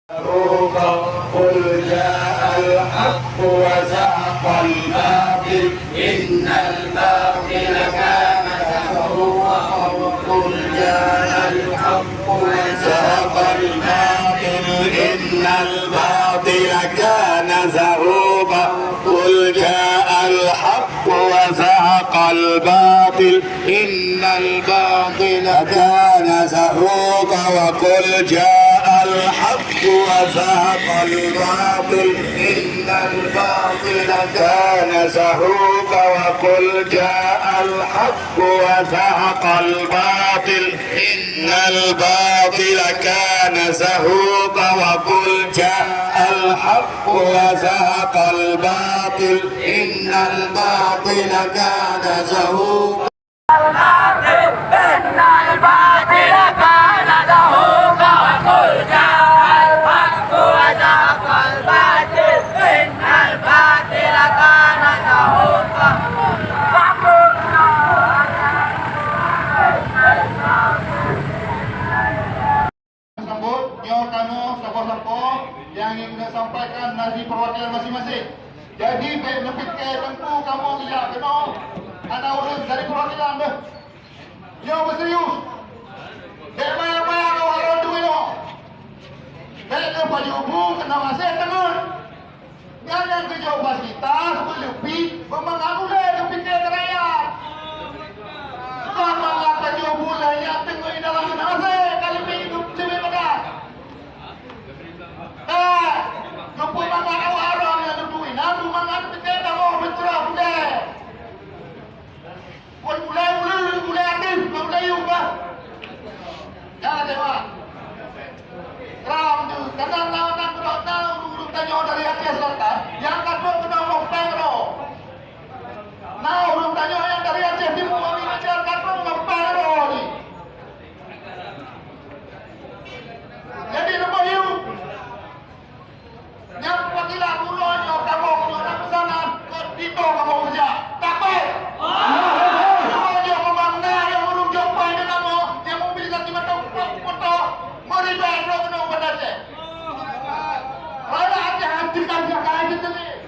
قل جاء الحق وزهق الباطل إن الباطل كان زهوقا قل جاء الحق وزهق الباطل إن الباطل كان زهوقا قل جاء الحق وزهق الباطل إن الباطل كان زهوقا وقل جاء الحق وزهق الباطل إن الباطل كان زهوقا وقل جاء الحق وزهق الباطل إن الباطل كان زهوقا وقل جاء الحق وزهق الباطل إن الباطل كان زهوقا yang ingin sampaikan dari perwakilan masing-masing. Jadi baik lebih ke tentu kamu tidak kena ada urus dari perwakilan deh. Yo serius. Baik bayar kau harus duit lo. Baik ke baju ubu kena masih tenun. Jangan kerja fasilitas lebih memang lebih ke rakyat. Kalau nggak baju ubu lah yang tengok ini dalam masih kali hidup lebih berat. Jumpa mangan orang yang duduk nak mangan kita mau bercerah boleh. Boleh aktif, boleh ubah. Jangan dewa. Ram tu, kadang nak urut tanya dari Aceh Selatan, yang kadang kena mau pengro. Nah, urut tanya yang dari Aceh Timur kami ajar kadang mau pengro ni. Jadi nama you yang wakilan mulanya kamu punya pesanan itu kamu kerja tak baik mulanya memangna yang urung jumpa ini kamu yang memiliki mata foto meribah lo kena pada saya rada aja hati kaja kayak gitu nih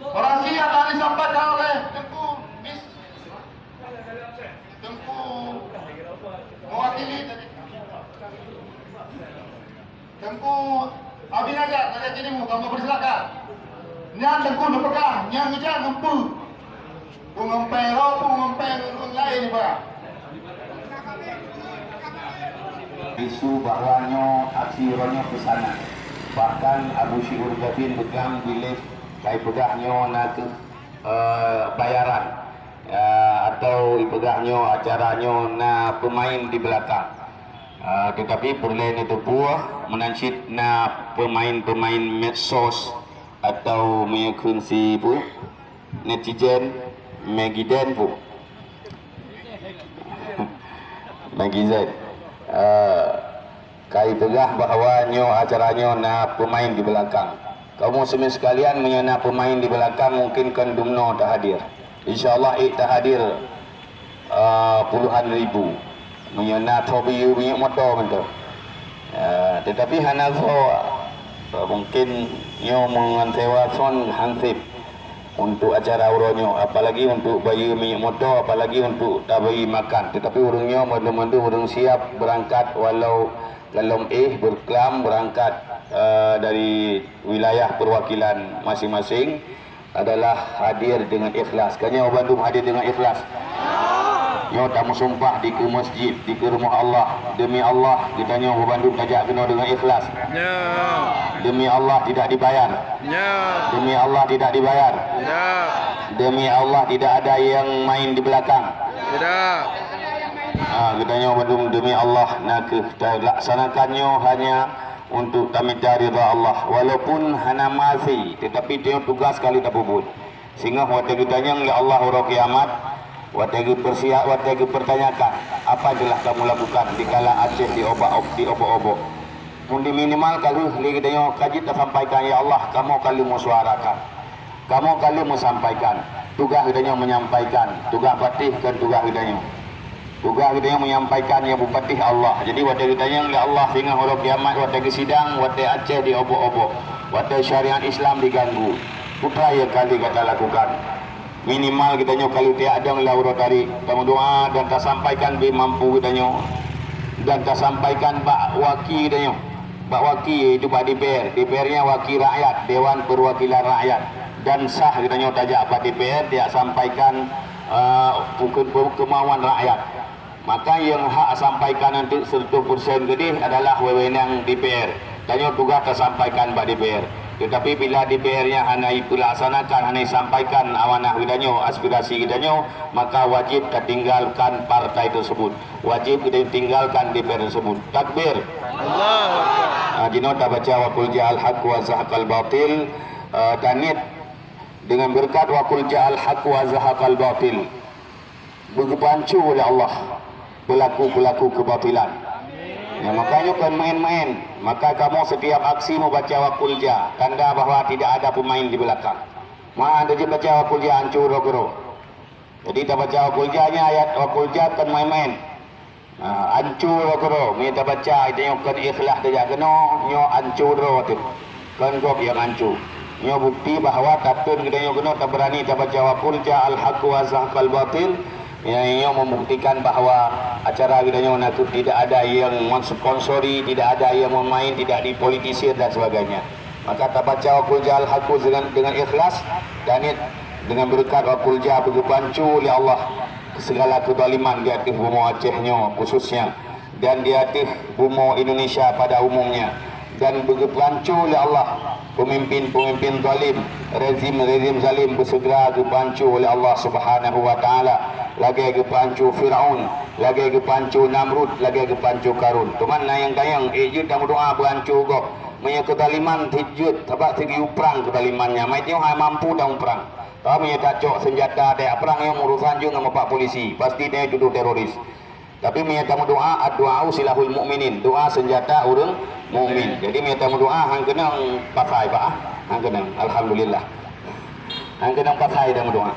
orasi yang akan disampaikan oleh Tengku mewakili dari Tengku Abin aja, tanya sini mu, kamu bersilakan. Nyan tengku nak pegang, nyan ngejar ngempu. Pengempero, pengempeng lain pak. Isu bahwanya aksi ronyo kesana. Bahkan Abu Syihur Jabin pegang bilis kai pegahnya nak bayaran atau ipegahnya acaranya na pemain di belakang. Tetapi perlain itu buah menansit na pemain-pemain medsos atau mengkunci pun netizen megiden pun megizen kai pegah bahawa nyo acaranya na pemain di belakang. Kamu semua sekalian menyana pemain di belakang mungkin kan dumno tak hadir. InsyaAllah tak hadir puluhan ribu. Menyana tobi minyak motor betul. Tetapi hanazo mungkin nyo mengantewa son hansip untuk acara uronyo, apalagi untuk bayi minyak motor, apalagi untuk tabai makan. Tetapi urungnya mandu-mandu urung siap berangkat walau kalau berklam berangkat dari wilayah perwakilan masing-masing adalah hadir dengan ikhlas. Kanya orang Bandung hadir dengan ikhlas. Nyo tamu sumpah di ke masjid, di ke rumah Allah. Demi Allah, kita nyo Bandung kajak kena dengan ikhlas. Demi Allah tidak dibayar. Demi Allah tidak dibayar. Demi Allah tidak ada yang main di belakang. Kita nyo Bandung demi Allah nak kita laksanakannya hanya untuk kami cari ridha Allah. Walaupun hana masih, tetapi dia tugas kali tak bubut. Sehingga waktu kita nyang oleh Allah hari kiamat. Watagi persiap, watagi pertanyakan apa jelas kamu lakukan di kala Aceh di obok-obok. Mundi minimal kalau kita yang kaji tak sampaikan ya Allah, kamu kali mau suarakan, kamu kali mau sampaikan. Tugas kita yang menyampaikan, tugas patih kan tugas kita yang. juga kita yang menyampaikan yang bupati Allah. Jadi waktu kita yang oleh Allah sehingga hari kiamat waktu kesidang waktu Aceh diobok-obok, waktu syariat Islam diganggu. Putra yang kali kita lakukan. Minimal kita nyo kalau tiada yang lauro tadi, kita doa dan kita sampaikan bi mampu kita nyo dan kita sampaikan bak waki kita nyo. Bak waki itu bak DPR-nya wakil rakyat, Dewan Perwakilan Rakyat, dan sah kita nyo tajak bak DPR dia sampaikan kemauan rakyat. Maka yang hak sampaikan nanti 100% gede adalah wewenang DPR. Tanya tugas tersampaikan bak DPR. Tetapi bila DPR-nya hanya dilaksanakan, hanya sampaikan amanah kitanyo, aspirasi kitanyo, maka wajib kita tinggalkan partai tersebut. Wajib kita tinggalkan DPR tersebut. Takbir. Allah. Jinota baca wa qul ja'al haqq wa zahaqal batil. Tanit dengan berkat wa qul ja'al haqq wa zahaqal batil. Bergepancu oleh Allah pelaku-pelaku kebatilan. Ya, makanya kan main-main. Maka kamu setiap aksi membaca wakul ja, tanda bahawa tidak ada pemain di belakang. Ada je baca wakul ja hancur rogoro. Jadi kita baca wakul ja nya ayat wakul ja kan main-main. Hancur rogoro. Kita baca itu yang kan ikhlas saja kena nyo hancur tu. Kan kok yang hancur. Nyo bukti bahawa takun kita nyo kena tak berani kita baca wakul ja al-haq wa zahqal batil. Yang membuktikan bahawa acara kita nakut tidak ada yang mensponsori, tidak ada yang memain, tidak dipolitisir dan sebagainya. Maka kita baca wakul ja al-haq dengan ikhlas dan dengan berkat wakul ja bergepancu oleh Allah segala kezaliman di atas bumi Acehnya khususnya dan di atas bumi Indonesia pada umumnya, dan bergepancu oleh Allah pemimpin-pemimpin zalim, rezim zalim bersegera gepancu oleh Allah Subhanahu wa taala. Lagi gepancu Firaun, lagi gepancu Namrud, lagi gepancu Karun. Teman yang tayang ejut dan doa berancu go. Punya kezaliman tijut sebab segi perang kezalimannya. Mai tio ha mampu dah perang. Tahu punya cocok senjata dia perang yang urusan juga sama pak polisi. Pasti dia tuduh teroris. Tapi punya tamu doa doa silahul mukminin. Doa senjata orang mukmin. Jadi punya tamu doa hang kena pakai pak. Hang kena alhamdulillah. Hang kena pakai tamu doa.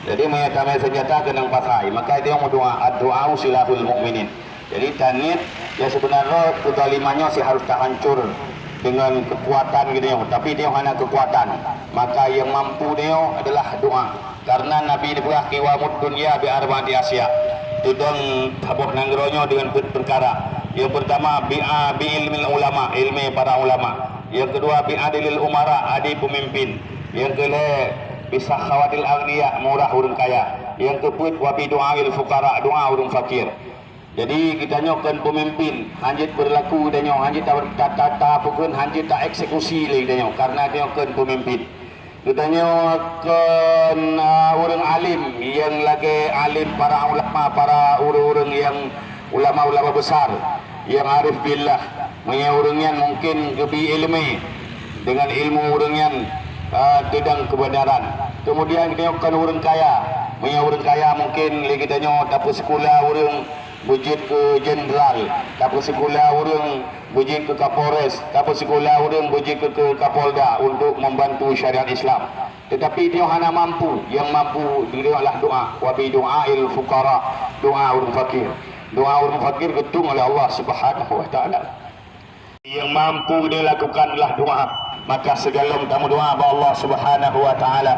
Jadi menyatakan senjata kena pakai. Maka dia mau doa doa silahul mukminin. Jadi tanit ya sebenarnya kezalimannya sih harus tak hancur dengan kekuatan gitu ya. Tapi dia hanya kekuatan. Maka yang mampu dia adalah doa. Karena Nabi dibuah kiwamud dunia bi arba'ati asya. Tudung tabuh nangronyo dengan perkara. Yang pertama bi ilmi ulama, ilmu para ulama. Yang kedua bi adilil umara, adil pemimpin. Yang kedua bisa khawatil agniya, murah orang kaya. Yang keempat wa bi du'ail fuqara, doa orang fakir. Jadi kita nyokan pemimpin hanjit berlaku dan nyo hanjit tak pukun hanjit tak eksekusi lagi dan nyo karena dia nyokan pemimpin. Kita nyokan orang alim yang lagi alim para ulama, para orang-orang yang ulama-ulama besar yang arif billah, orang yang mungkin lebih ilmu dengan ilmu orang yang tentang kebenaran. Kemudian kita nyokan orang kaya, orang kaya mungkin lagi kita nyo dapat sekolah orang bujit ke jenderal, dapat sekolah orang bujit ke Kapolres, dapat sekolah orang bujit ke Kapolda untuk membantu syariat Islam. Tetapi dia hanya mampu, yang mampu dia adalah doa. Wa bi du'ail fuqara, doa orang fakir. Doa orang fakir ketung oleh Allah Subhanahu wa taala. Yang mampu dia lakukan adalah doa. Maka segala tamu doa kepada Allah Subhanahu wa taala.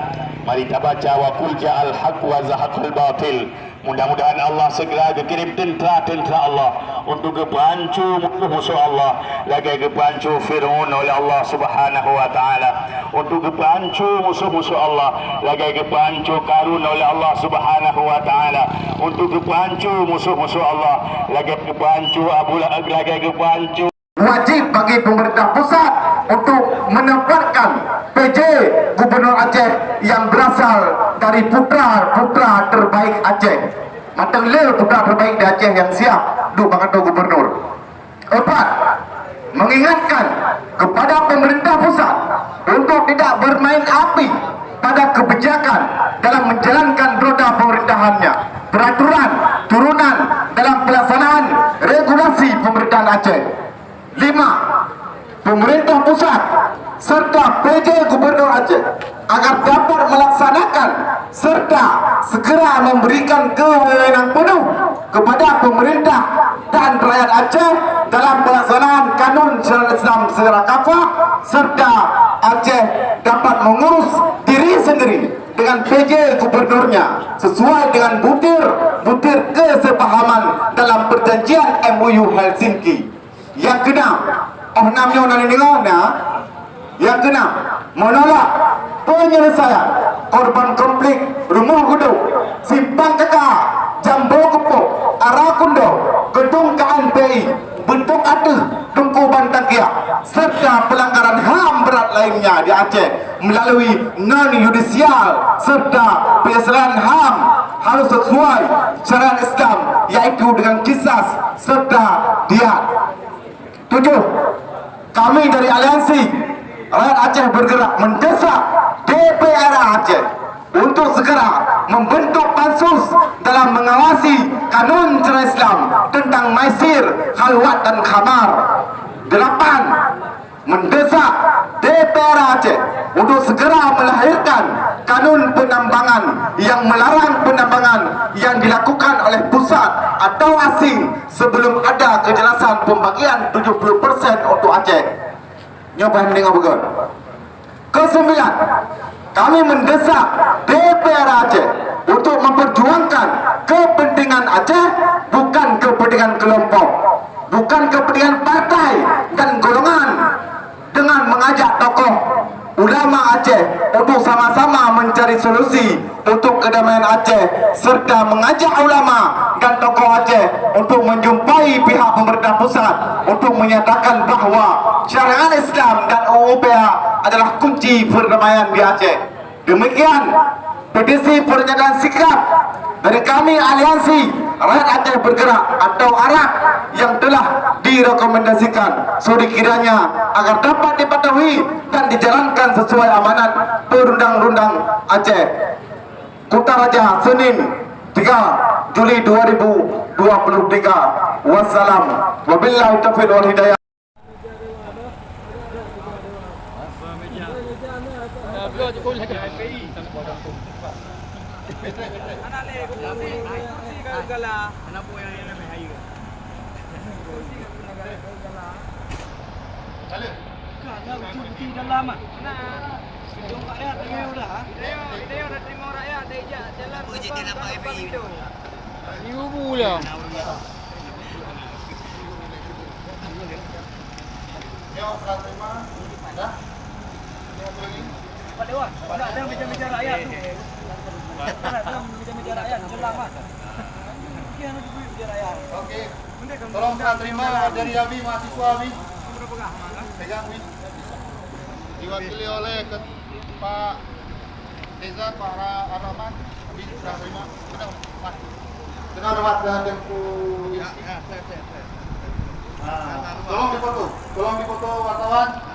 Mari kita baca wa qul ja'al haqq wa zahaqal batil. Mudah-mudahan Allah segera dikirim tentera-tentera Allah untuk kebancu musuh Allah, lagi kebancu Fir'aun oleh Allah Subhanahu wa taala, untuk kebancu musuh-musuh Allah, lagi kebancu Karun oleh Allah Subhanahu wa taala, untuk kebancu musuh-musuh Allah, lagi kebancu Abu Lahab, lagi kebancu. Wajib bagi pemerintah pusat untuk menempatkan PJ Gubernur Aceh yang berasal dari putra-putra terbaik Aceh. Matang le putra terbaik di Aceh yang siap duduk bakal gubernur. 4. Mengingatkan kepada pemerintah pusat untuk tidak bermain api pada kebijakan dalam menjalankan roda pemerintahannya. Peraturan turunan dalam pelaksanaan regulasi pemerintahan Aceh. 5. Pemerintah pusat serta PJ Gubernur Aceh agar dapat melaksanakan serta segera memberikan kewenangan penuh kepada pemerintah dan rakyat Aceh dalam pelaksanaan kanun syariat Islam secara kafah, serta Aceh dapat mengurus diri sendiri dengan PJ gubernurnya sesuai dengan butir kesepahaman dalam perjanjian MOU Helsinki. Yang keenam, yang keenam, menolak penyelesaian korban konflik Rumah Guduk, Simpang Kakak, Jambu Kepuk, Arakundo, Gedung KNPI, Bentuk Aduh, Tungku Bantakia, serta pelanggaran HAM berat lainnya di Aceh melalui non-yudisial serta penyelesaian HAM harus sesuai syariat Islam, yaitu dengan kisas serta diat. 7. Kami dari Aliansi Rakyat Aceh Bergerak mendesak DPR Aceh untuk segera membentuk pansus dalam mengawasi kanun syariat Islam tentang maisir, khalwat dan khamar. 8. Mendesak DPR Aceh untuk segera melahirkan kanun penambangan yang melarang penambangan yang dilakukan oleh pusat atau asing sebelum ada kejelasan pembagian 70% untuk Aceh. Nyobain dengar betul. 9. Kami mendesak DPR Aceh untuk memperjuangkan kepentingan Aceh, bukan kepentingan kelompok, bukan kepentingan partai dan golongan, dengan mengajak tokoh ulama Aceh untuk sama-sama mencari solusi untuk kedamaian Aceh, serta mengajak ulama dan tokoh Aceh untuk menjumpai pihak pemerintah pusat untuk menyatakan bahawa syariat Islam dan UUPA adalah kunci perdamaian di Aceh. Demikian petisi pernyataan sikap dari kami Aliansi Rakyat Aceh Bergerak atau ARAK yang telah direkomendasikan kiranya agar dapat dipatuhi dan dijalankan sesuai amanat Perundang-undang Aceh. Kutaraja, Senin 3 Juli 2023. Wassalam. Wabillahi taufiq wal hidayah. Oke, tolong saya terima dari Abi mahasiswa Abi. Pegang Abi. Diwakili oleh Pak Reza, Pak Rahman. Abi sudah terima. Benar Pak dan Tengku Rizki. Tolong difoto wartawan.